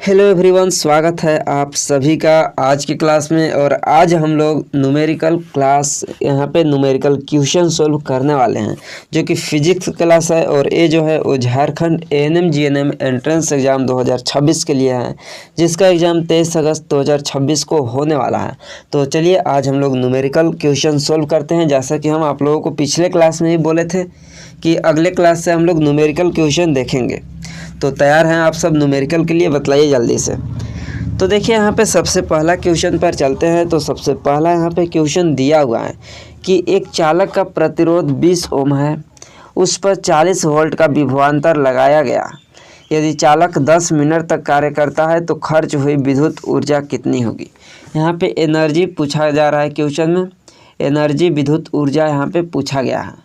Hello everyone, स्वागत है आप सभी का आज की क्लास में। और आज हम लोग न्यूमेरिकल क्लास यहाँ पे न्यूमेरिकल क्वेश्चन सोल्व करने वाले हैं, जो कि फिजिक्स क्लास है। और ये जो है वो Jharkhand ANM GNM entrance exam 2026 के लिए है, जिसका एग्ज़ाम 23 अगस्त 2026 को होने वाला है। तो चलिए आज हम लोग न्यूमेरिकल क्वेश्चन सोल्व करते हैं। जैसा कि हम आप लोगों को पिछले क्लास में ही बोले थे कि अगले क्लास से हम लोग न्यूमेरिकल क्वेश्चन देखेंगे। तो तैयार हैं आप सब न्यूमेरिकल के लिए? बताइए जल्दी से। तो देखिए यहाँ पे सबसे पहला क्वेश्चन पर चलते हैं। तो सबसे पहला यहाँ पे क्वेश्चन दिया हुआ है कि एक चालक का प्रतिरोध 20 ओम है, उस पर 40 वोल्ट का विभवांतर लगाया गया। यदि चालक 10 मिनट तक कार्य करता है तो खर्च हुई विद्युत ऊर्जा कितनी होगी। यहाँ पे एनर्जी पूछा जा रहा है क्वेश्चन में, एनर्जी विद्युत ऊर्जा यहाँ पे पूछा गया है।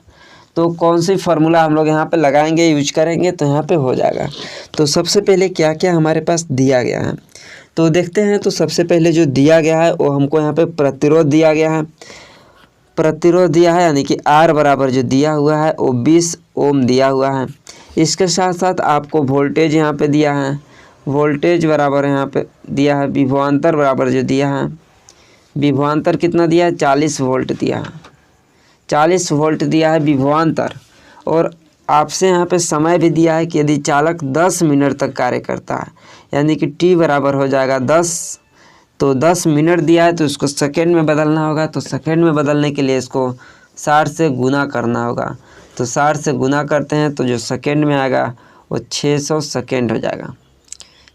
तो कौन सी फार्मूला हम लोग यहाँ पे लगाएंगे, यूज करेंगे, तो यहाँ पे हो जाएगा। तो सबसे पहले क्या क्या हमारे पास दिया गया है तो देखते हैं। तो सबसे पहले जो दिया गया है वो हमको यहाँ पे प्रतिरोध दिया गया है। प्रतिरोध दिया है यानी कि R बराबर जो दिया हुआ है वो 20 ओम दिया हुआ है। इसके साथ साथ आपको वोल्टेज यहाँ पे दिया है, वोल्टेज बराबर यहाँ पे दिया है, विभवांतर बराबर जो दिया है, विभवांतर कितना दिया है, 40 वोल्ट दिया है, 40 वोल्ट दिया है विभवांतर। और आपसे यहाँ पे समय भी दिया है कि यदि चालक 10 मिनट तक कार्य करता है, यानी कि t बराबर हो जाएगा 10। तो 10 मिनट दिया है तो इसको सेकेंड में बदलना होगा। तो सेकेंड में बदलने के लिए इसको 60 से गुना करना होगा। तो 60 से गुना करते हैं तो जो सेकेंड में आएगा वो 600 सेकेंड हो जाएगा,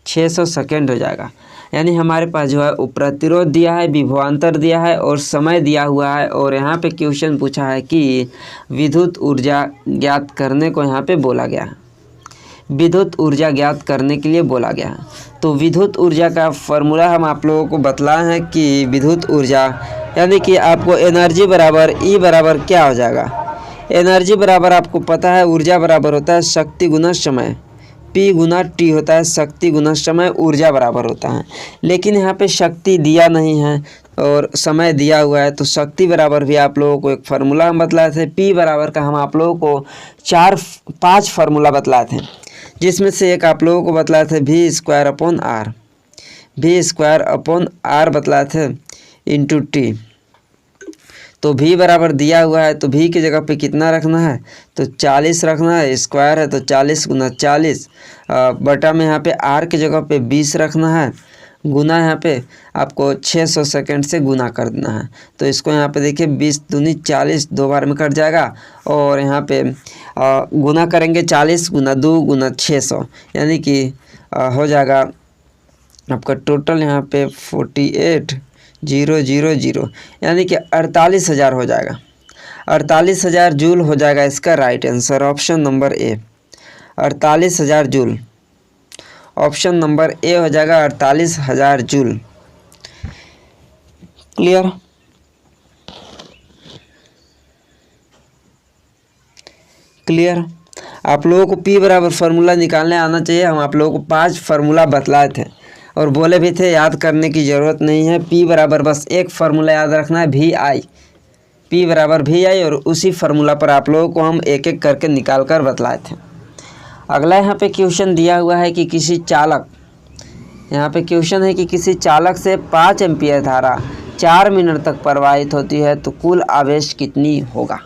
600 सेकेंड हो जाएगा। यानी हमारे पास जो है वो प्रतिरोध दिया है, विभवांतर दिया है और समय दिया हुआ है। और यहाँ पे क्वेश्चन पूछा है कि विद्युत ऊर्जा ज्ञात करने को यहाँ पे बोला गया है, विद्युत ऊर्जा ज्ञात करने के लिए बोला गया है। तो विद्युत ऊर्जा का फॉर्मूला हम आप लोगों को बतलाए हैं कि विद्युत ऊर्जा यानी कि आपको एनर्जी बराबर ई बराबर क्या हो जाएगा। एनर्जी बराबर आपको पता है ऊर्जा बराबर होता है शक्ति गुना समय, P गुना T होता है, शक्ति गुना समय ऊर्जा बराबर होता है। लेकिन यहाँ पे शक्ति दिया नहीं है और समय दिया हुआ है। तो शक्ति बराबर भी आप लोगों को एक फार्मूला हम बतलाए थे, P बराबर का हम आप लोगों को 5 फार्मूला बतलाए थे, जिसमें से एक आप लोगों को बतलाए थे V square upon R, V square upon R बतलाए थे इंटू T। तो V बराबर दिया हुआ है तो V की जगह पे कितना रखना है, तो 40 रखना है, स्क्वायर है तो 40 गुना 40 बटा में यहाँ पे R की जगह पे 20 रखना है, गुना यहाँ पे आपको 600 सेकेंड से गुना कर देना है। तो इसको यहाँ पे देखिए 20 दूनी 40 दो बार में कट जाएगा। और यहाँ पे गुना करेंगे 40 गुना 2 गुना 600, यानी कि हो जाएगा आपका टोटल यहाँ पे 48,000, यानी कि 48,000 हो जाएगा, 48,000 जूल हो जाएगा इसका right answer, option number A 48,000 joule. Option number A हो जाएगा 48,000 जूल। क्लियर? क्लियर? आप लोगों को P बराबर फार्मूला निकालने आना चाहिए। हम आप लोगों को 5 फार्मूला बतलाए थे और बोले भी थे याद करने की ज़रूरत नहीं है। P बराबर बस एक फार्मूला याद रखना है, VI, P बराबर VI। और उसी फार्मूला पर आप लोगों को हम एक एक करके निकाल कर बतलाए थे। अगला यहाँ पे क्वेश्चन दिया हुआ है कि किसी चालक, यहाँ पे क्वेश्चन है कि किसी चालक से 5 एम्पीयर धारा 4 मिनट तक प्रवाहित होती है तो कुल आवेश कितनी होगा।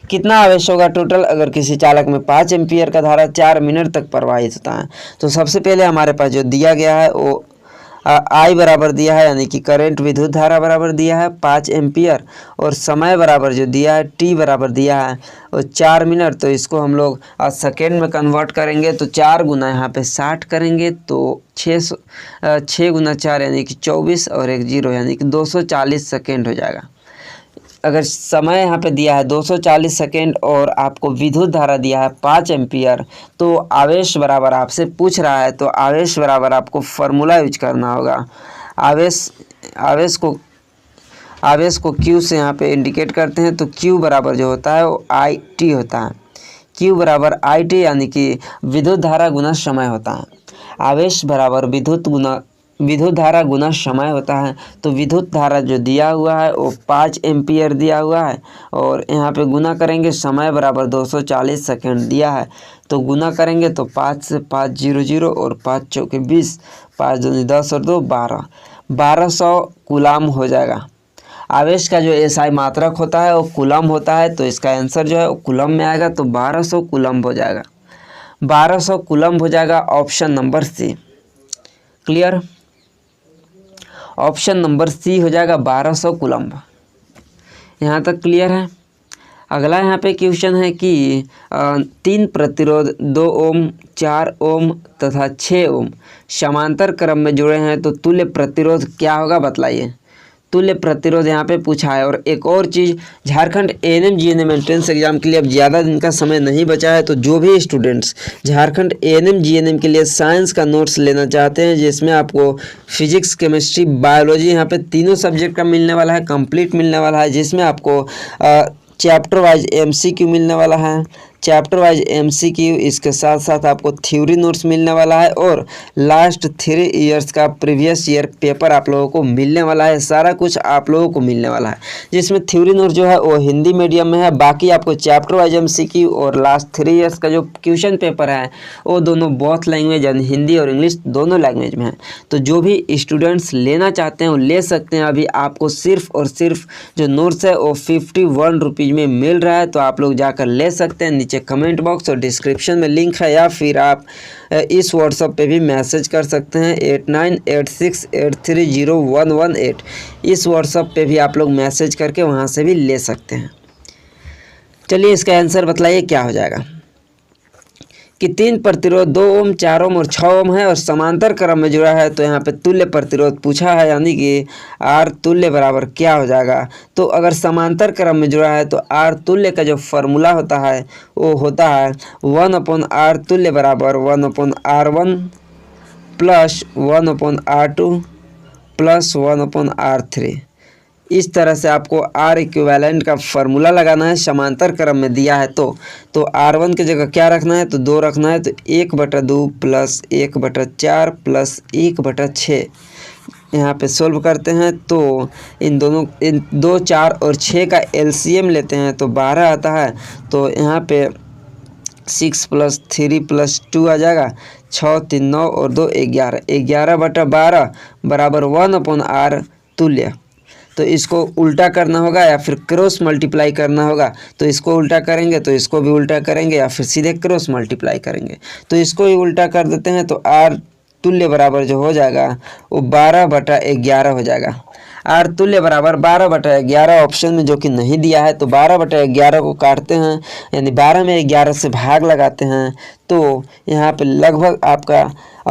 कितना आवेश होगा टोटल अगर किसी चालक में 5 एम्पीयर का धारा 4 मिनट तक प्रवाहित होता है। तो सबसे पहले हमारे पास जो दिया गया है वो I बराबर दिया है, यानी कि करंट विद्युत धारा बराबर दिया है 5 एम्पीयर। और समय बराबर जो दिया है T बराबर दिया है वो 4 मिनट। तो इसको हम लोग सेकेंड में कन्वर्ट करेंगे तो 4 गुना यहाँ पे 60 करेंगे तो 6 गुना 4 यानी कि 24 और एक 0 यानी कि 240 सेकेंड हो जाएगा। अगर समय यहाँ पे दिया है 240 सेकेंड और आपको विद्युत धारा दिया है 5 एम्पीयर, तो आवेश बराबर आपसे पूछ रहा है। तो आवेश बराबर आपको फार्मूला यूज करना होगा। आवेश को Q से यहाँ पे इंडिकेट करते हैं। तो Q बराबर जो होता है वो IT होता है, Q बराबर IT यानी कि विद्युत धारा गुना समय होता है। आवेश बराबर विद्युत गुना विद्युत धारा गुना समय होता है। तो विद्युत धारा जो दिया हुआ है वो 5 एम्पियर दिया हुआ है और यहाँ पे गुना करेंगे समय बराबर 240 सेकेंड दिया है। तो गुना करेंगे तो 5 से 5 0 0 और 5 चौके 20, 5 दूनी 10 और 2 12, 1200 कूलाम हो जाएगा। आवेश का जो एसआई मात्रक होता है वो कूलम होता है, तो इसका आंसर जो है वो कूलम में आएगा। तो 1200 कूलम हो जाएगा, 1200 कूलम हो जाएगा option number C. Clear? Option number C हो जाएगा 1200 कूलम। यहाँ तक क्लियर है? अगला यहाँ पे क्वेश्चन है कि 3 प्रतिरोध 2 ओम, 4 ओम तथा 6 ओम समांतर क्रम में जुड़े हैं तो तुल्य प्रतिरोध क्या होगा बताइए। तुल्य प्रतिरोध यहाँ पे पूछा है। और एक और चीज़, Jharkhand ANM GNM entrance exam के लिए अब ज़्यादा दिन का समय नहीं बचा है, तो जो भी स्टूडेंट्स झारखंड एएनएम जीएनएम के लिए साइंस का नोट्स लेना चाहते हैं जिसमें आपको फिजिक्स, केमिस्ट्री, बायोलॉजी यहाँ पे तीनों सब्जेक्ट का मिलने वाला है, कंप्लीट मिलने वाला है, जिसमें आपको चैप्टर वाइज एमसीक्यू मिलने वाला है, चैप्टर वाइज एमसीक्यू, इसके साथ साथ आपको थ्योरी नोट्स मिलने वाला है और लास्ट 3 इयर्स का प्रीवियस ईयर पेपर आप लोगों को मिलने वाला है। सारा कुछ आप लोगों को मिलने वाला है, जिसमें थ्योरी नोट जो है वो हिंदी मीडियम में है, बाकी आपको चैप्टर वाइज एमसीक्यू और लास्ट 3 इयर्स का जो क्वेश्चन पेपर है वो दोनों बोथ लैंग्वेज यानी हिंदी और इंग्लिश दोनों लैंग्वेज में है। तो जो भी स्टूडेंट्स लेना चाहते हैं वो ले सकते हैं। अभी आपको सिर्फ और सिर्फ जो नोट्स है वो 51 रुपीज़ में मिल रहा है, तो आप लोग जाकर ले सकते हैं। नीचे कमेंट बॉक्स और डिस्क्रिप्शन में लिंक है, या फिर आप इस व्हाट्सएप पे भी मैसेज कर सकते हैं 8986830118। इस व्हाट्सएप पे भी आप लोग मैसेज करके वहाँ से भी ले सकते हैं। चलिए इसका आंसर बतलाइए क्या हो जाएगा कि 3 प्रतिरोध 2 ओम, 4 ओम और 6 ओम है और समांतर क्रम में जुड़ा है। तो यहाँ पे तुल्य प्रतिरोध पूछा है, यानी कि आर तुल्य बराबर क्या हो जाएगा। तो अगर समांतर क्रम में जुड़ा है तो आर तुल्य का जो फॉर्मूला होता है वो होता है 1/r तुल्य बराबर 1/r1 plus 1/r2 plus 1/r3। इस तरह से आपको आर इक्विवेलेंट का फार्मूला लगाना है। समांतर क्रम में दिया है तो R1 की जगह क्या रखना है, तो 2 रखना है। तो 1/2 प्लस 1/4 प्लस 1/6 यहाँ पे सोल्व करते हैं। तो इन 2, 4 और 6 का एलसीएम लेते हैं तो 12 आता है। तो यहाँ पे 6 + 3 + 2 आ जाएगा, 6 3 9 और 2 11, 11/12 बराबर 1/r तुल्य। तो इसको उल्टा करना होगा या फिर क्रॉस मल्टीप्लाई करना होगा। तो इसको उल्टा करेंगे तो इसको भी उल्टा करेंगे, या फिर सीधे क्रॉस मल्टीप्लाई करेंगे। तो इसको ही उल्टा कर देते हैं तो आर तुल्य बराबर जो हो जाएगा वो 12/11 हो जाएगा। आर तुल्य बराबर 12/11 ऑप्शन में जो कि नहीं दिया है, तो 12/11 को काटते हैं, यानी 12 में 11 से भाग लगाते हैं। तो यहाँ पे लगभग आपका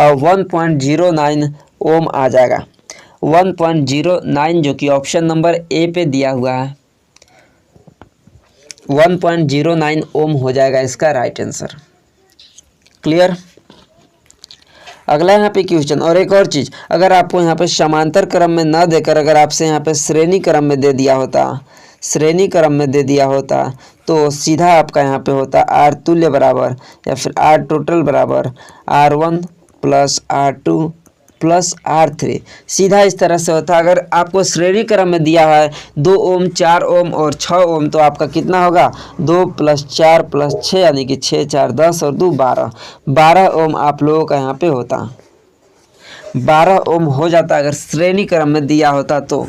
1.09 ओम आ जाएगा। 1.09 जो कि ऑप्शन नंबर ए पे दिया हुआ है, 1.09 ओम हो जाएगा इसका राइट आंसर। क्लियर? अगला यहाँ पे क्वेश्चन। और एक और चीज़, अगर आपको यहाँ पे समांतर क्रम में ना देकर अगर आपसे यहाँ पे श्रेणी क्रम में दे दिया होता, तो सीधा आपका यहाँ पे होता आर तुल्य बराबर या फिर आर टोटल बराबर R1 plus R2 plus R3, सीधा इस तरह से होता। अगर आपको श्रेणी क्रम में दिया है 2 ओम, 4 ओम और 6 ओम, तो आपका कितना होगा 2 + 4 + 6 यानी कि 6 4 10 और 2 12 ओम आप लोगों का यहाँ पे होता, 12 ओम हो जाता अगर श्रेणी क्रम में दिया होता तो।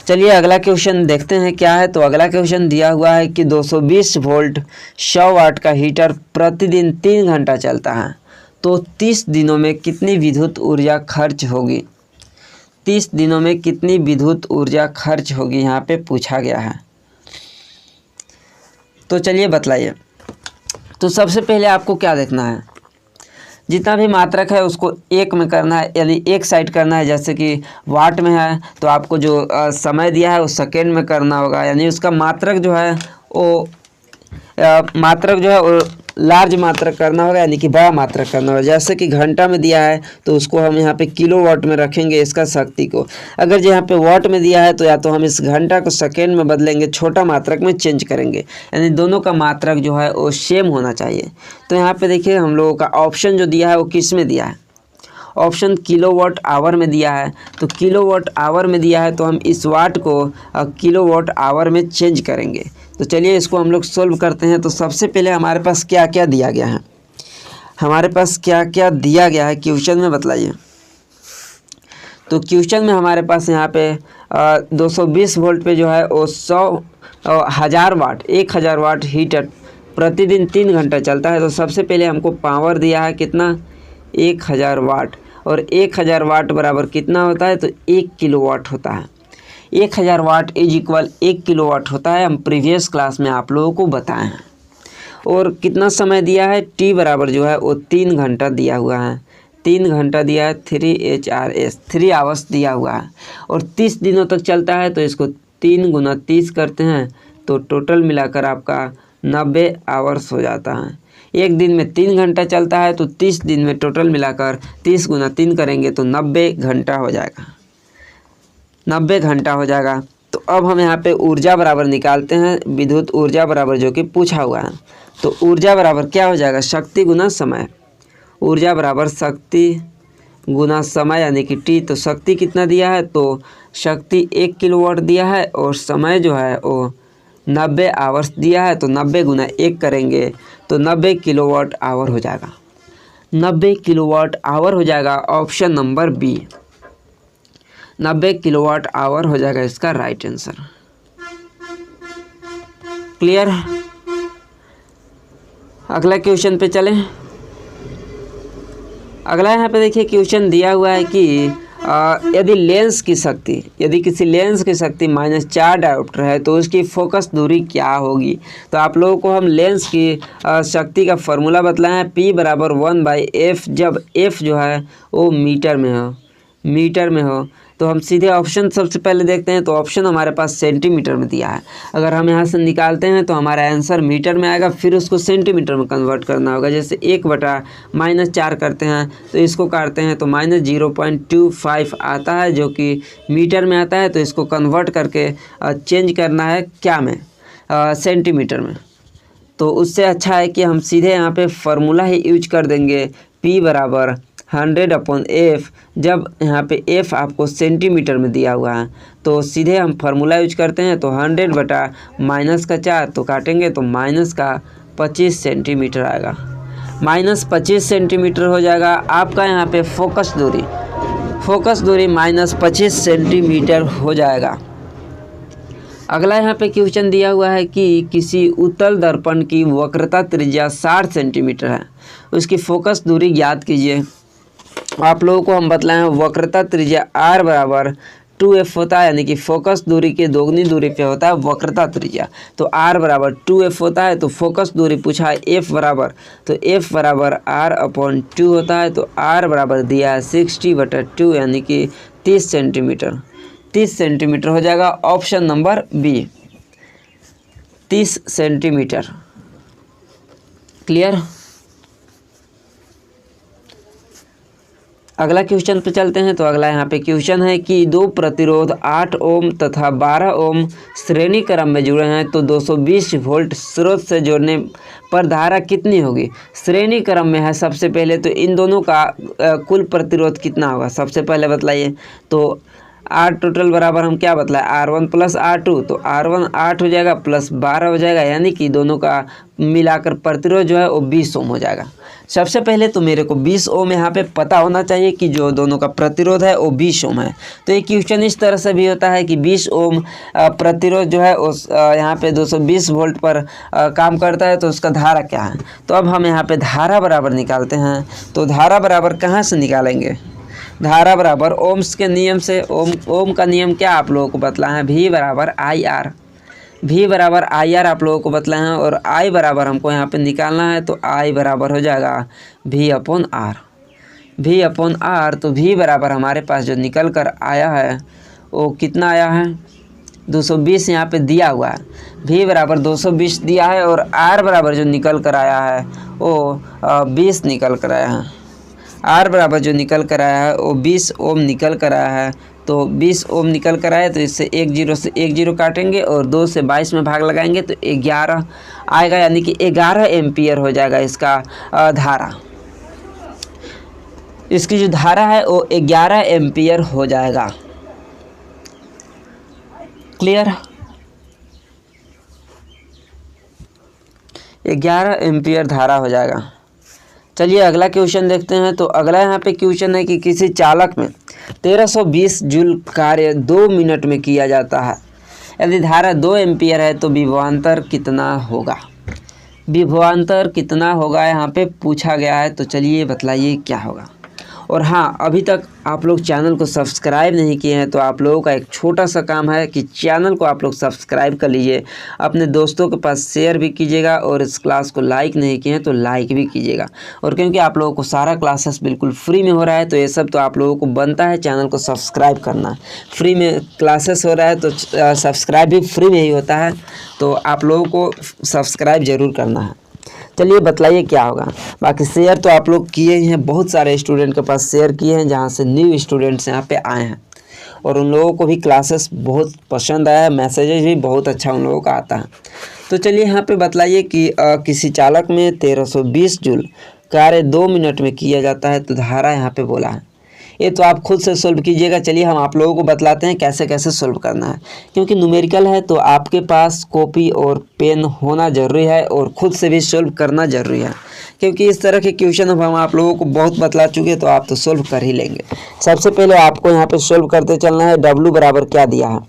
चलिए अगला क्वेश्चन देखते हैं क्या है। तो अगला क्वेश्चन दिया हुआ है कि 220 वोल्ट 100 वाट का हीटर प्रतिदिन 3 घंटा चलता है, तो 30 दिनों में कितनी विद्युत ऊर्जा खर्च होगी। 30 दिनों में कितनी विद्युत ऊर्जा खर्च होगी यहाँ पे पूछा गया है। तो चलिए बतलाइए। तो सबसे पहले आपको क्या देखना है, जितना भी मात्रक है उसको एक में करना है, यानी एक साइड करना है। जैसे कि वाट में है तो आपको जो समय दिया है वो सेकेंड में करना होगा, यानी उसका मात्रक जो है वो लार्ज मात्रक करना होगा, यानी कि बड़ा मात्रक करना होगा। जैसे कि घंटा में दिया है तो उसको हम यहाँ पे किलोवाट में रखेंगे इसका शक्ति को। अगर जो यहाँ पे वाट में दिया है तो या तो हम इस घंटा को सेकेंड में बदलेंगे, छोटा मात्रक में चेंज करेंगे, यानी दोनों का मात्रक जो है वो सेम होना चाहिए। तो यहाँ पे देखिए हम लोगों का ऑप्शन जो दिया है वो किस में दिया है, ऑप्शन किलोवाट आवर में दिया है, तो किलोवाट आवर में दिया है तो हम इस वाट को किलोवाट आवर में चेंज करेंगे। तो चलिए इसको हम लोग सोल्व करते हैं। तो सबसे पहले हमारे पास क्या क्या दिया गया है, हमारे पास क्या क्या दिया गया है क्वेश्चन में बताइए। तो क्वेश्चन में हमारे पास यहाँ पे 220 वोल्ट पे जो है वो 1000 वाट 1000 वाट हीटर प्रतिदिन 3 घंटा चलता है। तो सबसे पहले हमको पावर दिया है कितना, 1000 वाट, और 1000 वाट बराबर कितना होता है, तो 1 किलोवाट होता है। 1000 वाट इज इक्वल 1 किलोवाट होता है, हम प्रीवियस क्लास में आप लोगों को बताए हैं। और कितना समय दिया है, टी बराबर जो है वो 3 घंटा दिया हुआ है, 3 घंटा दिया है, 3 3 आवर्स दिया हुआ है, और 30 दिनों तक चलता है। तो इसको 3 × 30 करते हैं तो टोटल मिलाकर आपका 90 आवर्स हो जाता है। एक दिन में 3 घंटा चलता है तो 30 दिन में टोटल मिलाकर 30 × 3 करेंगे तो 90 घंटा हो जाएगा, 90 घंटा हो जाएगा। तो अब हम यहाँ पे ऊर्जा बराबर निकालते हैं, विद्युत ऊर्जा बराबर जो कि पूछा हुआ है। तो ऊर्जा बराबर क्या हो जाएगा, शक्ति गुना समय। ऊर्जा बराबर शक्ति गुना समय यानी कि टी। तो शक्ति कितना दिया है, तो शक्ति 1 किलोवाट दिया है, और समय जो है वो 90 आवर्स दिया है। तो 90 × 1 करेंगे तो 90 किलोवाट आवर हो जाएगा, 90 किलोवाट आवर हो जाएगा। Option number B 90 kilowatt hour हो जाएगा इसका राइट आंसर। क्लियर। अगला क्वेश्चन पे चलें। अगला यहाँ पे देखिए क्वेश्चन दिया हुआ है कि यदि किसी लेंस की शक्ति -4 डायोप्टर है तो उसकी फोकस दूरी क्या होगी। तो आप लोगों को हम लेंस की शक्ति का फॉर्मूला बताए हैं, P बराबर 1/f, जब f जो है वो मीटर में हो। तो हम सीधे ऑप्शन सबसे पहले देखते हैं। तो ऑप्शन हमारे पास सेंटीमीटर में दिया है, अगर हम यहाँ से निकालते हैं तो हमारा आंसर मीटर में आएगा, फिर उसको सेंटीमीटर में कन्वर्ट करना होगा। जैसे 1/-4 करते हैं तो इसको काटते हैं तो -0.25 आता है जो कि मीटर में आता है। तो इसको कन्वर्ट करके चेंज करना है क्या में, सेंटीमीटर में। तो उससे अच्छा है कि हम सीधे यहाँ पे फार्मूला ही यूज कर देंगे, P बराबर 100/f, जब यहाँ पे f आपको सेंटीमीटर में दिया हुआ है। तो सीधे हम फार्मूला यूज करते हैं। तो 100/-4 तो काटेंगे तो -25 सेंटीमीटर आएगा, -25 सेंटीमीटर हो जाएगा आपका यहाँ पे फोकस दूरी -25 सेंटीमीटर हो जाएगा। अगला यहाँ पे क्वेश्चन दिया हुआ है कि किसी उत्तल दर्पण की वक्रता त्रिज्या 60 सेंटीमीटर है, उसकी फोकस दूरी ज्ञात कीजिए। आप लोगों को हम बताएं वक्रता त्रिज्या r बराबर 2f होता है, यानी कि फोकस दूरी के दोगुनी दूरी पे होता है वक्रता त्रिज्या। तो r बराबर 2f होता है। तो फोकस दूरी पूछा है f बराबर, तो f बराबर r/2 होता है। तो r बराबर दिया है 60/2 यानी कि 30 सेंटीमीटर, 30 सेंटीमीटर हो जाएगा। Option number B 30 centimetre. Clear. अगला क्वेश्चन पे चलते हैं। तो अगला यहाँ पे क्वेश्चन है कि 2 प्रतिरोध 8 ओम तथा 12 ओम श्रेणी क्रम में जुड़े हैं, तो 220 वोल्ट स्रोत से जोड़ने पर धारा कितनी होगी। श्रेणी क्रम में है सबसे पहले, तो इन दोनों का कुल प्रतिरोध कितना होगा सबसे पहले बतलाइए। तो R टोटल बराबर हम क्या बतलाए, R1 + R2। तो R1 8 हो जाएगा प्लस 12 हो जाएगा, यानी कि दोनों का मिलाकर प्रतिरोध जो है वो 20 ओम हो जाएगा। सबसे पहले तो मेरे को 20 ओम यहाँ पे पता होना चाहिए कि जो दोनों का प्रतिरोध है वो 20 ओम है। तो ये क्वेश्चन इस तरह से भी होता है कि 20 ओम प्रतिरोध जो है उस यहाँ पे 220 वोल्ट पर काम करता है, तो उसका धारा क्या है। तो अब हम यहाँ पे धारा बराबर निकालते हैं। तो धारा बराबर कहाँ से निकालेंगे, धारा बराबर ओम्स के नियम से। ओम का नियम क्या आप लोगों को बतला है, V बराबर IR, V बराबर IR आप लोगों को बतला है। और I बराबर हमको यहाँ पे निकालना है, तो I बराबर हो जाएगा V/R, V/R। तो V बराबर हमारे पास जो निकल कर आया है वो कितना आया है, 220 यहाँ पे दिया हुआ है। V बराबर 220 दिया है, और R बराबर जो निकल कर आया है वो 20 निकल कर आया है। R बराबर जो निकल कर आया है वो 20 ओम निकल कर आया है। तो 20 ओम निकल कर आया, तो इससे 1 0 से 1 0 काटेंगे और 2 से 22 में भाग लगाएंगे तो 11 आएगा, यानी कि 11 एम्पियर हो जाएगा इसका धारा। इसकी जो धारा है वो 11 एम्पियर हो जाएगा। क्लियर? 11 एम्पियर धारा हो जाएगा। चलिए अगला क्वेश्चन देखते हैं। तो अगला यहाँ पे क्वेश्चन है कि किसी चालक में 1320 जूल कार्य 2 मिनट में किया जाता है। यदि धारा 2 एम्पियर है तो विभवांतर कितना होगा? विभवांतर कितना होगा यहाँ पे पूछा गया है। तो चलिए बतलाइए क्या होगा। और हाँ, अभी तक आप लोग चैनल को सब्सक्राइब नहीं किए हैं तो आप लोगों का एक छोटा सा काम है कि चैनल को आप लोग सब्सक्राइब कर लीजिए, अपने दोस्तों के पास शेयर भी कीजिएगा और इस क्लास को लाइक नहीं किए हैं तो लाइक भी कीजिएगा। और क्योंकि आप लोगों को सारा क्लासेस बिल्कुल फ्री में हो रहा है तो ये सब तो आप लोगों को बनता है चैनल को सब्सक्राइब करना। फ्री में क्लासेस हो रहा है तो सब्सक्राइब भी फ्री में ही होता है, तो आप लोगों को सब्सक्राइब ज़रूर करना है। चलिए बतलाइए क्या होगा। बाकी शेयर तो आप लोग किए ही हैं, बहुत सारे स्टूडेंट के पास शेयर किए हैं जहां से न्यू स्टूडेंट्स यहाँ पे आए हैं और उन लोगों को भी क्लासेस बहुत पसंद आया, मैसेजेस भी बहुत अच्छा उन लोगों का आता है। तो चलिए यहाँ पे बतलाइए कि किसी चालक में 1320 जूल कार्य 2 मिनट में किया जाता है। तो धारा यहाँ पे बोला है, ये तो आप खुद से सोल्व कीजिएगा। चलिए हम आप लोगों को बतलाते हैं कैसे कैसे सोल्व करना है। क्योंकि न्यूमेरिकल है तो आपके पास कॉपी और पेन होना ज़रूरी है और ख़ुद से भी सोल्व करना ज़रूरी है, क्योंकि इस तरह के क्वेश्चन अब हम आप लोगों को बहुत बतला चुके हैं तो आप तो सोल्व कर ही लेंगे। सबसे पहले आपको यहाँ पे सोल्व करते चलना है। W बराबर क्या दिया है?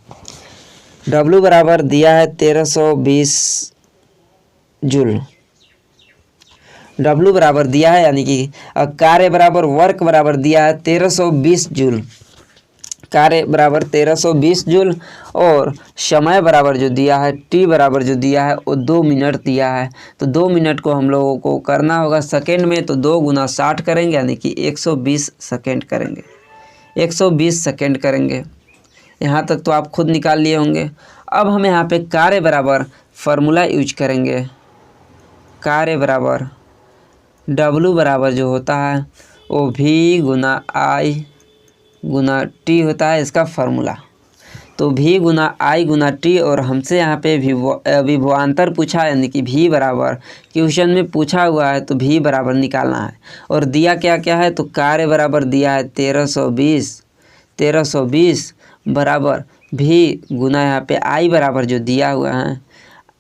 W बराबर दिया है 1320 जूल। W बराबर दिया है, यानी कि कार्य बराबर वर्क बराबर दिया है 1320 जूल। कार्य बराबर 1320 जूल और समय बराबर जो दिया है T बराबर जो दिया है वो 2 मिनट दिया है। तो 2 मिनट को हम लोगों को करना होगा सेकेंड में, तो 2 गुना 60 करेंगे यानी कि 120 सेकेंड करेंगे। 120 सेकेंड करेंगे। यहाँ तक तो आप खुद निकाल लिए होंगे। अब हम यहाँ पे कार्य बराबर फार्मूला यूज करेंगे। कार्य बराबर W बराबर जो होता है वो V Guna I Guna T होता है, इसका फार्मूला। तो V Guna I Guna T और हमसे यहाँ पे विभवांतर पूछा है, यानी कि V बराबर क्वेश्चन में पूछा हुआ है तो V बराबर निकालना है। और दिया क्या क्या है? तो कार्य बराबर दिया है 1320 बराबर V गुना यहाँ पे I बराबर जो दिया हुआ है,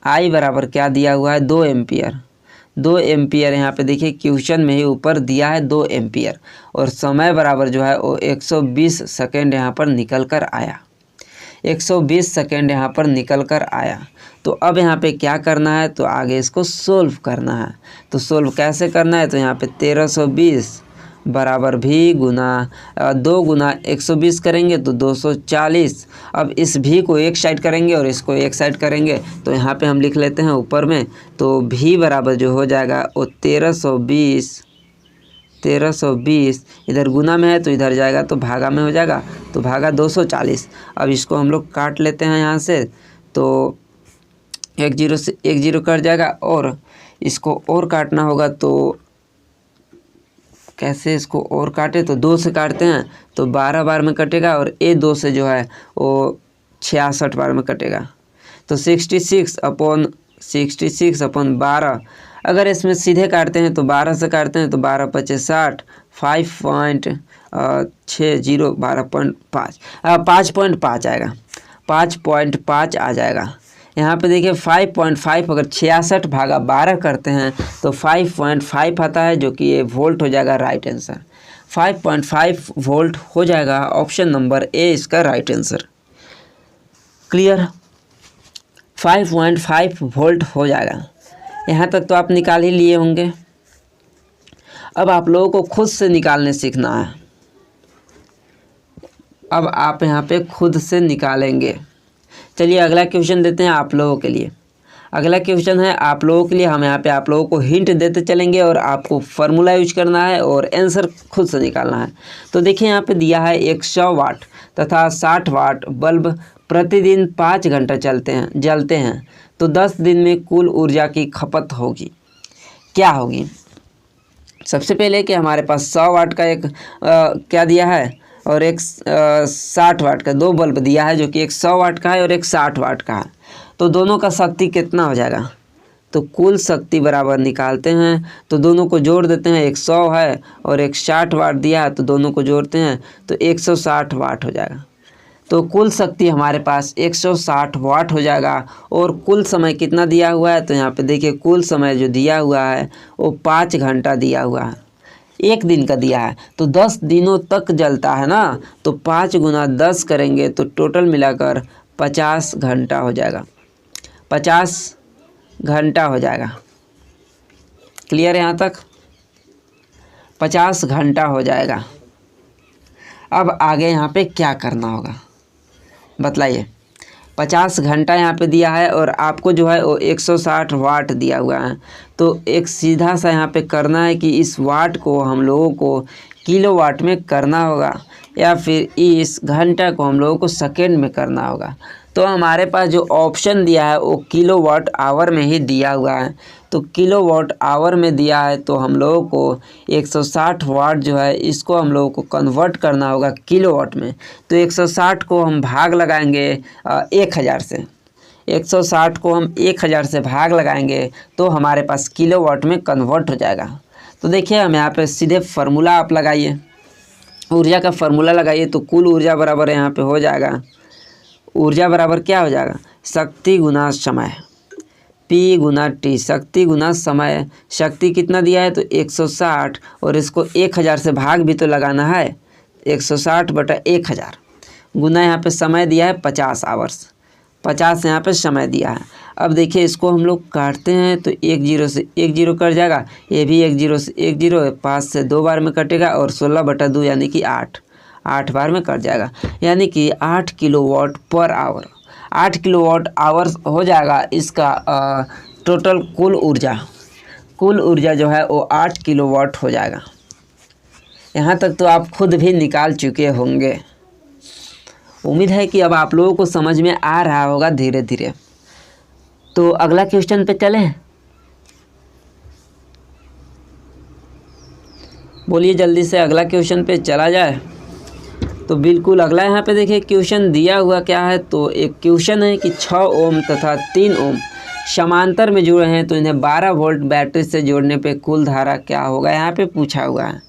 I बराबर क्या दिया हुआ है? 2 एम्पियर। 2 एम्पियर यहाँ पे देखिए क्वेश्चन में ही ऊपर दिया है 2 एम्पियर। और समय बराबर जो है वो 120 सेकेंड यहाँ पर निकल कर आया। 120 सेकेंड यहाँ पर निकल कर आया। तो अब यहाँ पे क्या करना है? तो आगे इसको सोल्व करना है। तो सोल्व कैसे करना है? तो यहाँ पे 1320 बराबर भी गुना 2 गुना 120 करेंगे तो 240। अब इस भी को एक साइड करेंगे और इसको एक साइड करेंगे, तो यहाँ पे हम लिख लेते हैं ऊपर में। तो भी बराबर जो हो जाएगा वो 1320 इधर गुना में है तो इधर जाएगा तो भागा में हो जाएगा, तो भागा 240। अब इसको हम लोग काट लेते हैं यहाँ से, तो 1 0 से 1 0 कट जाएगा और इसको और काटना होगा। तो कैसे इसको और काटे? तो 2 से काटते हैं तो 12 बार में कटेगा और ये 2 से जो है वो 66 बार में कटेगा। तो 66 अपॉन 12। अगर इसमें सीधे काटते हैं तो 12 से काटते हैं तो 12 पचे 60, 5.60 5.5 आएगा। 5.5 आ जाएगा। यहाँ पे देखिए 5.5 अगर 66 भागा 12 करते हैं तो 5.5 आता है, जो कि ये वोल्ट हो जाएगा राइट आंसर। 5.5 वोल्ट हो जाएगा। ऑप्शन नंबर ए इसका राइट आंसर। क्लियर? 5.5 वोल्ट हो जाएगा। यहाँ तक तो आप निकाल ही लिए होंगे। अब आप लोगों को खुद से निकालने सीखना है। अब आप यहाँ पे खुद से निकालेंगे। चलिए अगला क्वेश्चन देते हैं आप लोगों के लिए। अगला क्वेश्चन है आप लोगों के लिए। हम यहाँ पे आप लोगों को हिंट देते चलेंगे और आपको फार्मूला यूज करना है और आंसर खुद से निकालना है। तो देखिए यहाँ पे दिया है 100 वाट तथा 60 वाट बल्ब प्रतिदिन 5 घंटा जलते हैं तो 10 दिन में कुल ऊर्जा की खपत होगी, क्या होगी? सबसे पहले कि हमारे पास 100 वाट का एक क्या दिया है और एक 60 वाट का, 2 बल्ब दिया है जो कि एक 100 वाट का है और एक 60 वाट का है। तो दोनों का शक्ति कितना हो जाएगा? तो कुल शक्ति बराबर निकालते हैं तो दोनों को जोड़ देते हैं, एक 100 है और एक 60 वाट दिया है तो दोनों को जोड़ते हैं तो 160 वाट हो जाएगा। तो कुल शक्ति हमारे पास 160 वाट हो जाएगा। और कुल समय कितना दिया हुआ है, तो यहाँ पे देखिए कुल समय जो दिया हुआ है वो 5 घंटा दिया हुआ है, एक दिन का दिया है तो 10 दिनों तक जलता है ना। तो 5 गुना 10 करेंगे तो टोटल मिलाकर 50 घंटा हो जाएगा, 50 घंटा हो जाएगा। क्लियर है यहाँ तक? 50 घंटा हो जाएगा। अब आगे यहाँ पे क्या करना होगा बतलाइए। 50 घंटा यहाँ पे दिया है और आपको जो है वो 160 वाट दिया हुआ है। तो एक सीधा सा यहाँ पे करना है कि इस वाट को हम लोगों को किलोवाट में करना होगा या फिर इस घंटा को हम लोगों को सेकेंड में करना होगा। तो हमारे पास जो ऑप्शन दिया है वो किलोवाट आवर में ही दिया हुआ है। तो किलोवाट आवर में दिया है तो हम लोगों को 160 वाट जो है इसको हम लोगों को कन्वर्ट करना होगा किलोवाट में। तो 160 को हम भाग लगाएंगे 1000 से, 160 को हम 1000 से भाग लगाएंगे तो हमारे पास किलोवाट में कन्वर्ट हो जाएगा। तो देखिए हम यहाँ पे सीधे फार्मूला आप लगाइए, ऊर्जा का फार्मूला लगाइए तो कुल ऊर्जा बराबर यहाँ पे हो जाएगा, ऊर्जा बराबर क्या हो जाएगा, शक्ति गुना समय, P गुना T, शक्ति गुना समय। शक्ति कितना दिया है तो 160 और इसको 1000 से भाग भी तो लगाना है, 160 बटा 1000 गुना यहाँ पे समय दिया है 50 आवर्स, 50 यहाँ पे समय दिया है। अब देखिए इसको हम लोग काटते हैं तो 1 0 से 1 0 कट जाएगा, ये भी 1 0 से 1 0, 5 से 2 बार में कटेगा और 16 बटा 2 यानी कि 8 बार में कट जाएगा, यानी कि 8 kilowatt per hour, 8 kilowatt hour हो जाएगा इसका टोटल कुल ऊर्जा जो है वो 8 किलोवाट हो जाएगा। यहाँ तक तो आप खुद भी निकाल चुके होंगे। उम्मीद है कि अब आप लोगों को समझ में आ रहा होगा धीरे धीरे। तो अगला क्वेश्चन पे चलें, बोलिए जल्दी से अगला क्वेश्चन पे चला जाए। तो बिल्कुल अगला यहाँ पे देखिए क्वेश्चन दिया हुआ क्या है, तो एक क्वेश्चन है कि 6 ओम तथा 3 ओम समांतर में जुड़े हैं तो इन्हें 12 वोल्ट बैटरी से जोड़ने पे कुल धारा क्या होगा, यहाँ पे पूछा हुआ है।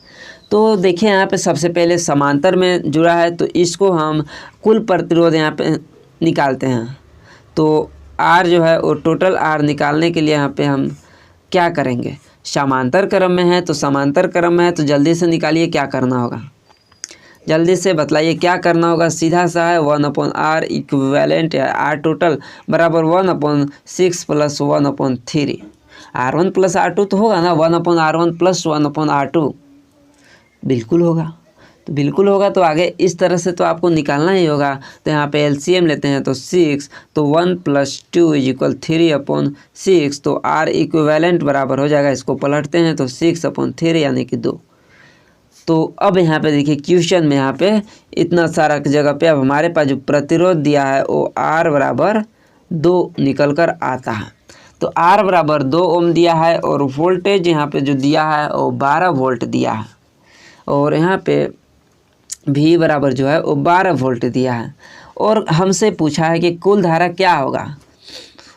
तो देखिए यहाँ पे सबसे पहले समांतर में जुड़ा है तो इसको हम कुल प्रतिरोध यहाँ पे निकालते हैं। तो R जो है वो टोटल R निकालने के लिए यहाँ पे हम क्या करेंगे, समांतर क्रम में है तो समांतर क्रम में है तो जल्दी से निकालिए क्या करना होगा, जल्दी से बतलाइए क्या करना होगा। सीधा सा है 1/r इक्विवेलेंट है R टोटल बराबर 1/6 प्लस 1/3, R1 प्लस R2 तो होगा ना, 1/r1 प्लस 1/r2 बिल्कुल होगा। तो बिल्कुल होगा तो आगे इस तरह से तो आपको निकालना ही होगा। तो यहाँ पे एलसीएम लेते हैं तो 6, तो 1 + 2 = 3/6, तो R इक्विवेलेंट बराबर हो जाएगा, इसको पलटते हैं तो 6/3 यानी कि 2। तो अब यहाँ पे देखिए क्वेश्चन में यहाँ पे इतना सारा जगह पे अब हमारे पास जो प्रतिरोध दिया है वो R बराबर 2 निकल कर आता है। तो R बराबर 2 ओम दिया है और वोल्टेज यहाँ पे जो दिया है वो 12 वोल्ट दिया है और यहाँ पे V बराबर जो है वो 12 वोल्ट दिया है। और हमसे पूछा है कि कुल धारा क्या होगा।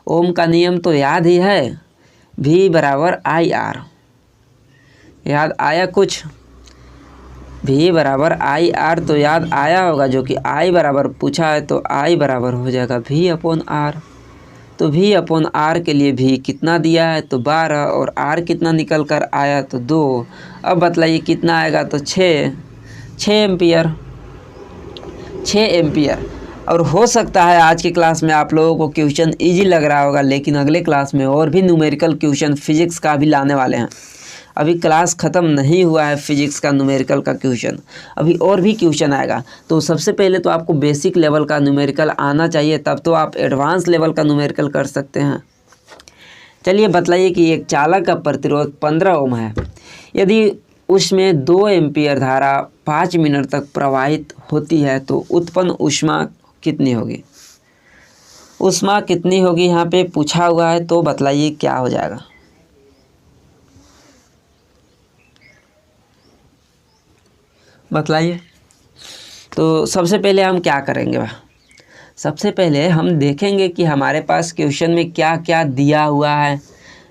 ओम का नियम तो याद ही है, V बराबर IR, याद आया कुछ, V बराबर IR तो याद आया होगा, जो कि I बराबर पूछा है तो I बराबर हो जाएगा V/R। तो V/R के लिए V कितना दिया है तो 12 और R कितना निकल कर आया तो 2। अब बतलाइए कितना आएगा तो 6 एम्पियर, 6 एम्पियर। और हो सकता है आज की क्लास में आप लोगों को क्वेश्चन इजी लग रहा होगा, लेकिन अगले क्लास में और भी न्यूमेरिकल क्वेश्चन फिजिक्स का भी लाने वाले हैं। अभी क्लास ख़त्म नहीं हुआ है फिजिक्स का न्यूमेरिकल का क्वेश्चन, अभी और भी क्वेश्चन आएगा। तो सबसे पहले तो आपको बेसिक लेवल का न्यूमेरिकल आना चाहिए, तब तो आप एडवांस लेवल का न्यूमेरिकल कर सकते हैं। चलिए बतलाइए कि एक चालक का प्रतिरोध 15 ओम है, यदि उसमें 2 एम्पियर धारा 5 मिनट तक प्रवाहित होती है तो उत्पन्न ऊष्मा कितनी होगी। ऊष्मा कितनी होगी यहाँ पे पूछा हुआ है, तो बतलाइए क्या हो जाएगा। बतलाइए। तो सबसे पहले हम क्या करेंगे, सबसे पहले हम देखेंगे कि हमारे पास क्वेश्चन में क्या क्या दिया हुआ है।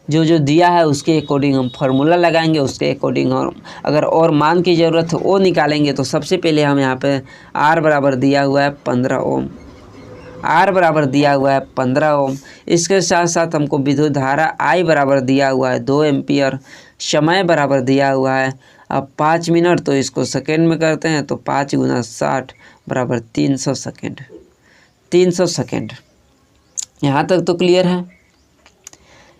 जो जो दिया है उसके अकॉर्डिंग हम फार्मूला लगाएंगे, उसके अकॉर्डिंग हम अगर और मान की ज़रूरत हो वो निकालेंगे। तो सबसे पहले हम यहाँ पे R बराबर दिया हुआ है 15 ओम, R बराबर दिया हुआ है 15 ओम। इसके साथ साथ हमको विद्युत धारा I बराबर दिया हुआ है 2 एम्पियर, समय बराबर दिया हुआ है अब 5 मिनट, तो इसको सेकेंड में करते हैं तो 5 गुना 60 बराबर 300 सेकेंड, 300 सेकेंड। यहाँ तक तो क्लियर है,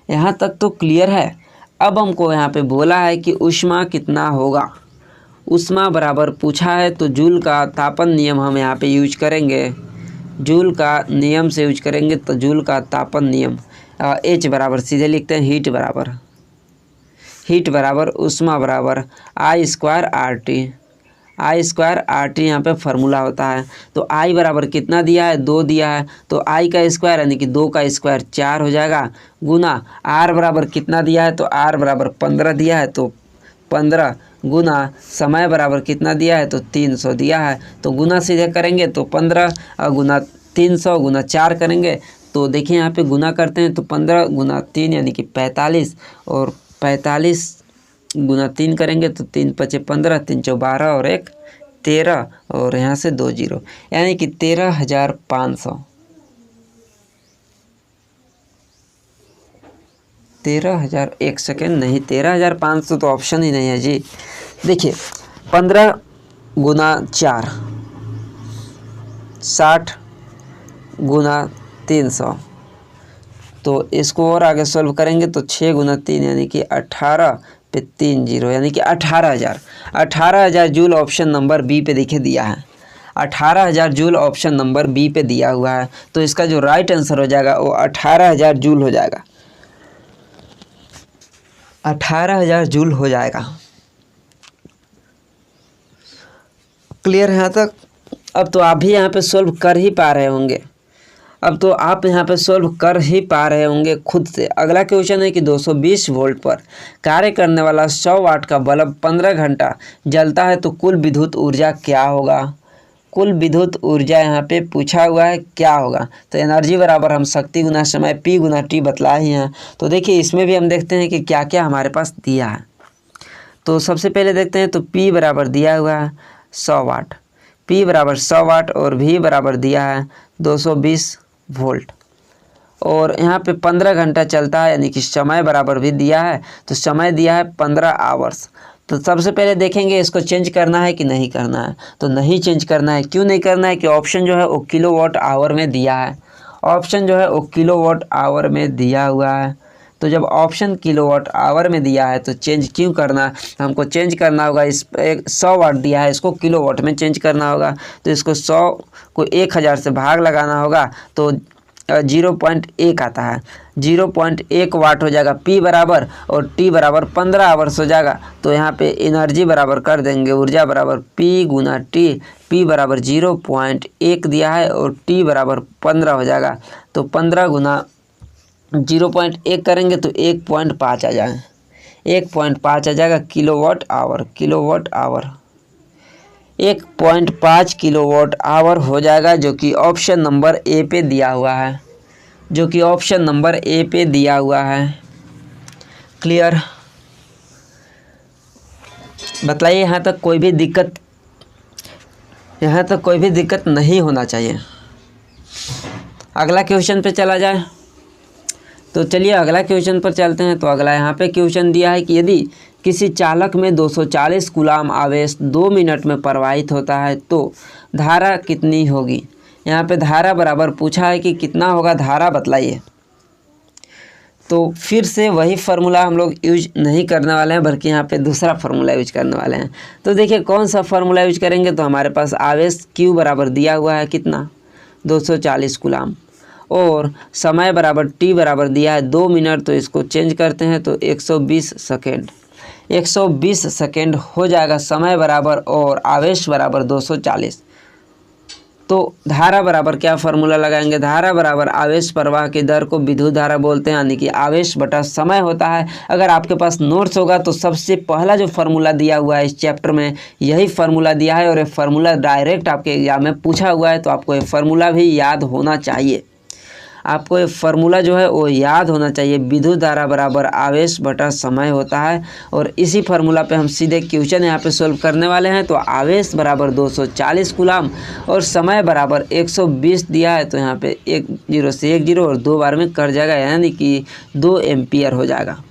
यहाँ तक तो क्लियर है। अब हमको यहाँ पे बोला है कि ऊष्मा कितना होगा, ऊष्मा बराबर पूछा है तो जूल का तापन नियम हम यहाँ पे यूज करेंगे, जूल का नियम से यूज करेंगे। तो जूल का तापन नियम H बराबर सीधे लिखते हैं हीट बराबर ऊष्मा बराबर I स्क्वायर RT, यहाँ पे फार्मूला होता है। तो I बराबर कितना दिया है 2 दिया है, तो I का स्क्वायर यानी कि 2 का स्क्वायर 4 हो जाएगा, गुना R बराबर कितना दिया है तो R बराबर 15 दिया है, तो 15 गुना समय बराबर कितना दिया है तो 300 दिया है। तो गुना सीधे करेंगे तो 15 गुना 300 गुना 4 करेंगे, तो देखिए यहाँ पे गुना करते हैं तो 15 गुना 3 यानी कि 45, और 45 गुना 3 करेंगे तो 3 × 5 = 15, 3 × 4 = 12 और 1 13, और यहाँ से 2 जीरो यानी कि 13,500, 13,000 एक सेकेंड नहीं 13,500 तो ऑप्शन ही नहीं है जी। देखिए 15 गुना 4 60 गुना 300, तो इसको और आगे सॉल्व करेंगे तो 6 गुना 3 यानी कि 18 पे 3 जीरो यानी कि 18,000 जूल ऑप्शन नंबर बी पे देखिए दिया है, 18,000 जूल ऑप्शन नंबर बी पे दिया हुआ है। तो इसका जो राइट आंसर हो जाएगा वो 18,000 जूल हो जाएगा, 18,000 जूल हो जाएगा। क्लियर है यहाँ तक? अब तो आप भी यहाँ पे सॉल्व कर ही पा रहे होंगे, अब तो आप यहाँ पे सॉल्व कर ही पा रहे होंगे खुद से। अगला क्वेश्चन है कि 220 वोल्ट पर कार्य करने वाला 100 वाट का बल्ब 15 घंटा जलता है तो कुल विद्युत ऊर्जा क्या होगा, कुल विद्युत ऊर्जा यहाँ पे पूछा हुआ है क्या होगा। तो एनर्जी बराबर हम शक्ति गुना समय P गुना T बतलाए ही हैं। तो देखिए इसमें भी हम देखते हैं कि क्या क्या हमारे पास दिया है। तो सबसे पहले देखते हैं तो P बराबर दिया हुआ है 100 वाट, P बराबर 100 वाट और V बराबर दिया है 220 वोल्ट, और यहाँ पे 15 घंटा चलता है यानी कि समय बराबर भी दिया है, तो समय दिया है 15 आवर्स। तो सबसे पहले देखेंगे इसको चेंज करना है कि नहीं करना है, तो नहीं चेंज करना है। क्यों नहीं करना है कि ऑप्शन जो है वो किलोवाट आवर में दिया है, ऑप्शन जो है वो किलोवाट आवर में दिया हुआ है। तो जब ऑप्शन किलोवाट आवर में दिया है तो चेंज क्यों करना है, हमको चेंज करना होगा। इस 100 वाट दिया है, इसको किलोवाट में चेंज करना होगा, तो इसको 100 को 1000 से भाग लगाना होगा, तो 0.1 आता है, 0.1 वाट हो जाएगा P बराबर, और T बराबर 15 आवर्स हो जाएगा। तो यहाँ पे एनर्जी बराबर कर देंगे ऊर्जा बराबर P गुना T, P बराबर 0.1 दिया है और T बराबर 15 हो जाएगा। तो 15 गुना 0.1 करेंगे तो 1.5 आ जाएगा, 1.5 आ जाएगा kilowatt hour, kilowatt hour 1.5 kilowatt hour हो जाएगा, जो कि ऑप्शन नंबर ए पे दिया हुआ है, जो कि ऑप्शन नंबर ए पे दिया हुआ है। क्लियर? बताइए यहाँ तक कोई भी दिक्कत, यहाँ तक कोई भी दिक्कत नहीं होना चाहिए। अगला क्वेश्चन पे चला जाए, तो चलिए अगला क्वेश्चन पर चलते हैं। तो अगला यहाँ पे क्वेश्चन दिया है कि यदि किसी चालक में 240 कूलाम आवेश 2 मिनट में प्रवाहित होता है तो धारा कितनी होगी। यहाँ पे धारा बराबर पूछा है कि कितना होगा, धारा बतलाइए। तो फिर से वही फार्मूला हम लोग यूज नहीं करने वाले हैं, बल्कि यहाँ पे दूसरा फार्मूला यूज करने वाले हैं। तो देखिए कौन सा फार्मूला यूज करेंगे, तो हमारे पास आवेश Q बराबर दिया हुआ है कितना 240 कूलाम, और समय बराबर T बराबर दिया है 2 मिनट, तो इसको चेंज करते हैं तो 120 सेकेंड, 120 सेकेंड हो जाएगा समय बराबर, और आवेश बराबर 240। तो धारा बराबर क्या फार्मूला लगाएंगे, धारा बराबर आवेश प्रवाह की दर को विद्युत धारा बोलते हैं, यानी कि आवेश बटा समय होता है। अगर आपके पास नोट्स होगा तो सबसे पहला जो फार्मूला दिया हुआ है इस चैप्टर में यही फार्मूला दिया है, और ये फार्मूला डायरेक्ट आपके एग्जाम में पूछा हुआ है, तो आपको ये फार्मूला भी याद होना चाहिए। आपको ये फार्मूला जो है वो याद होना चाहिए। विद्युत धारा बराबर आवेश बटा समय होता है और इसी फार्मूला पे हम सीधे क्वेश्चन यहाँ पे सोल्व करने वाले हैं। तो आवेश बराबर 240 कूलम और समय बराबर 120 दिया है, तो यहाँ पे 1 0 से 1 0 और 2 बार में कट जाएगा, यानी कि 2 एम्पियर हो जाएगा।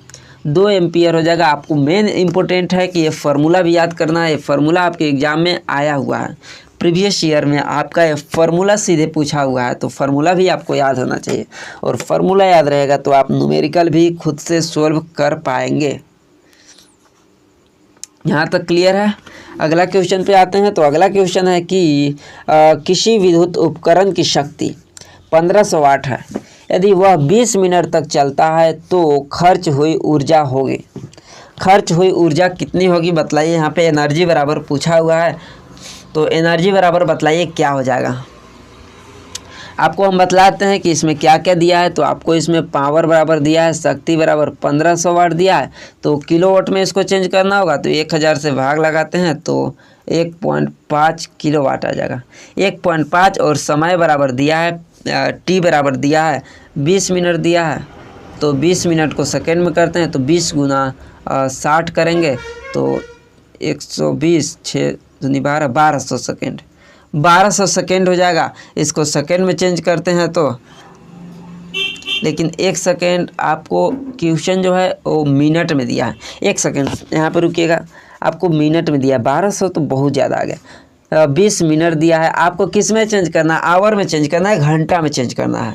2 एम्पियर हो जाएगा। आपको मेन इंपॉर्टेंट है कि ये फार्मूला भी याद करना है। ये फार्मूला आपके एग्जाम में आया हुआ है, प्रीवियस ईयर में आपका ये फार्मूला सीधे पूछा हुआ है, तो फार्मूला भी आपको याद होना चाहिए। और फार्मूला याद रहेगा तो आप न्यूमेरिकल भी खुद से सॉल्व कर पाएंगे। यहाँ तक क्लियर है। अगला क्वेश्चन पे आते हैं। तो अगला क्वेश्चन है कि किसी विद्युत उपकरण की शक्ति 1500 वाट है, यदि वह 20 मिनट तक चलता है तो खर्च हुई ऊर्जा होगी। खर्च हुई ऊर्जा कितनी होगी बतलाइए। यहाँ पे एनर्जी बराबर पूछा हुआ है, तो एनर्जी बराबर बतलाइए क्या हो जाएगा। आपको हम बतलाते हैं कि इसमें क्या क्या दिया है। तो आपको इसमें पावर बराबर दिया है, शक्ति बराबर 1500 वाट दिया है, तो किलोवाट में इसको चेंज करना होगा। तो 1000 से भाग लगाते हैं तो 1.5 किलोवाट आ जाएगा। 1.5 और समय बराबर दिया है, टी बराबर दिया है 20 मिनट दिया है, तो 20 मिनट को सेकेंड में करते हैं तो 20 गुना 60 करेंगे तो 120 6 दूनी 12 1200 सेकेंड। 1200 सेकेंड हो जाएगा। इसको सेकेंड में चेंज करते हैं तो, लेकिन 1 सेकेंड आपको क्वेश्चन जो है वो मिनट में दिया है। 1 सेकेंड यहाँ पर रुकिएगा, आपको मिनट में दिया है। 1200 तो बहुत ज़्यादा आ गया। 20 मिनट दिया है, आपको किस में चेंज करना है, आवर में चेंज करना है, घंटा में चेंज करना है।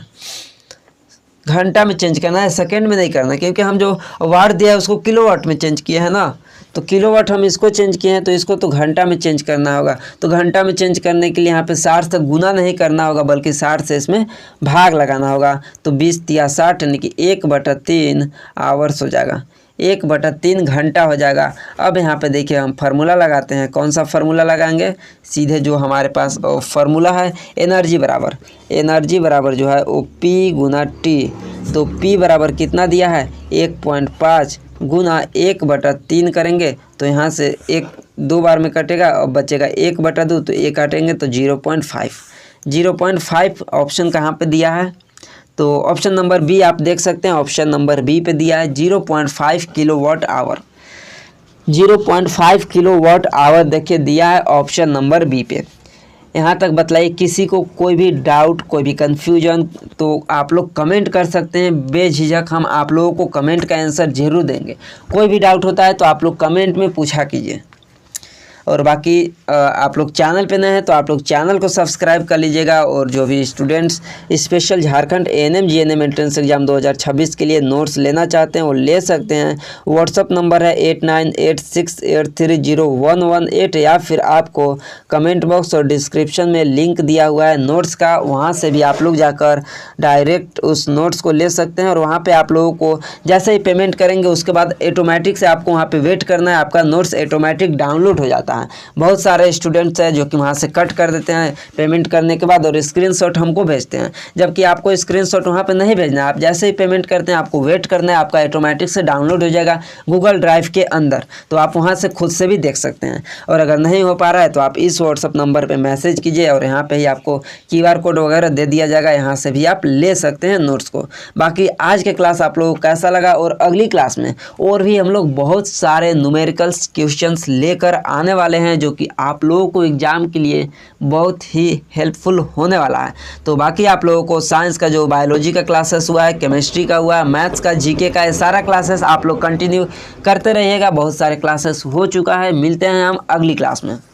घंटा में चेंज करना है, सेकेंड में नहीं करना, क्योंकि हम जो वाट दिया है उसको किलोवाट में चेंज किए हैं ना, तो किलोवाट हम इसको चेंज किए हैं, तो इसको तो घंटा में चेंज करना होगा। तो घंटा में चेंज करने के लिए यहाँ पे 60 से गुना नहीं करना होगा, बल्कि 60 से इसमें भाग लगाना होगा। तो 20 तिया 60 यानी कि 1/3 आवर्स हो जाएगा, 1/3 घंटा हो जाएगा। अब यहाँ पे देखिए हम फार्मूला लगाते हैं। कौन सा फार्मूला लगाएंगे, सीधे जो हमारे पास फार्मूला है एनर्जी बराबर जो है वो P गुना T। तो P बराबर कितना दिया है 1.5 गुना 1/3 करेंगे, तो यहाँ से 1 2 बार में कटेगा और बचेगा 1/2, तो 1 काटेंगे तो 0.5 ऑप्शन कहाँ पे दिया है। तो ऑप्शन नंबर बी आप देख सकते हैं, ऑप्शन नंबर बी पे दिया है 0.5 किलोवाट आवर। 0.5 किलोवाट आवर देखिए दिया है ऑप्शन नंबर बी पे। यहाँ तक बतलाइए। किसी को कोई भी डाउट, कोई भी कन्फ्यूजन, तो आप लोग कमेंट कर सकते हैं, बेझिझक हम आप लोगों को कमेंट का आंसर ज़रूर देंगे। कोई भी डाउट होता है तो आप लोग कमेंट में पूछा कीजिए। और बाकी आप लोग चैनल पे नए हैं तो आप लोग चैनल को सब्सक्राइब कर लीजिएगा। और जो भी students special Jharkhand ANM GNM entrance exam 2026 के लिए नोट्स लेना चाहते हैं वो ले सकते हैं। व्हाट्सअप नंबर है 8986830118, या फिर आपको कमेंट बॉक्स और डिस्क्रिप्शन में लिंक दिया हुआ है नोट्स का, वहाँ से भी आप लोग जाकर डायरेक्ट उस नोट्स को ले सकते हैं। और वहाँ पर आप लोगों को जैसे ही पेमेंट करेंगे उसके बाद ऑटोमेटिक से आपको वहाँ पर वेट करना है, आपका नोट्स ऑटोमेटिक डाउनलोड हो जाता है। बहुत सारे स्टूडेंट्स हैं जो कि वहाँ से कट कर देते हैं पेमेंट करने के बाद और स्क्रीनशॉट हमको भेजते हैं, जबकि आपको स्क्रीनशॉट वहाँ पे नहीं भेजना है। आप जैसे ही पेमेंट करते हैं आपको वेट करना है, आपका ऑटोमेटिक से डाउनलोड हो जाएगा गूगल ड्राइव के अंदर, तो आप वहाँ से खुद से भी देख सकते हैं। और अगर नहीं हो पा रहा है तो आप इस व्हाट्सअप नंबर पर मैसेज कीजिए और यहाँ पर ही आपको QR कोड वगैरह दे दिया जाएगा, यहाँ से भी आप ले सकते हैं नोट्स को। बाकी आज के क्लास आप लोगों को कैसा लगा, और अगली क्लास में और भी हम लोग बहुत सारे न्यूमेरिकल्स क्वेश्चंस लेकर आने वाले हैं जो कि आप लोगों को एग्जाम के लिए बहुत ही हेल्पफुल होने वाला है। तो बाकी आप लोगों को साइंस का जो बायोलॉजी का क्लासेस हुआ है, केमिस्ट्री का हुआ है, मैथ्स का, GK का, ये सारा क्लासेस आप लोग कंटिन्यू करते रहिएगा। बहुत सारे क्लासेस हो चुका है। मिलते हैं हम अगली क्लास में।